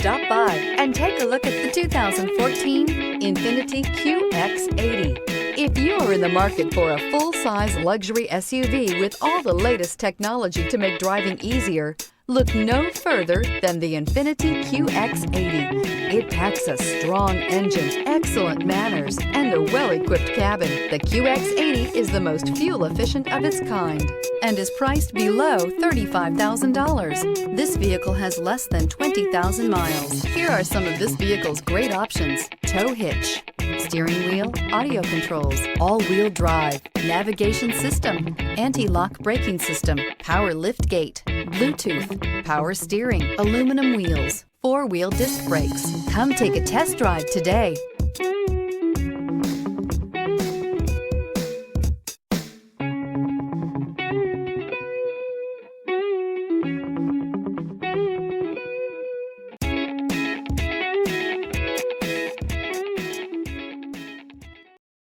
Stop by and take a look at the 2014 Infiniti Qx80. If you are in the market for a full-size luxury SUV with all the latest technology to make driving easier, look no further than the Infiniti Qx80. It packs a strong engine, excellent manners, and a well-equipped cabin. The Qx80 is the most fuel-efficient of its kind and is priced below $35,000. This vehicle has less than 20,000 miles. Here are some of this vehicle's great options: tow hitch, steering wheel audio controls, all-wheel drive, navigation system, anti-lock braking system, power lift gate, Bluetooth, power steering, aluminum wheels, four-wheel disc brakes. Come take a test drive today.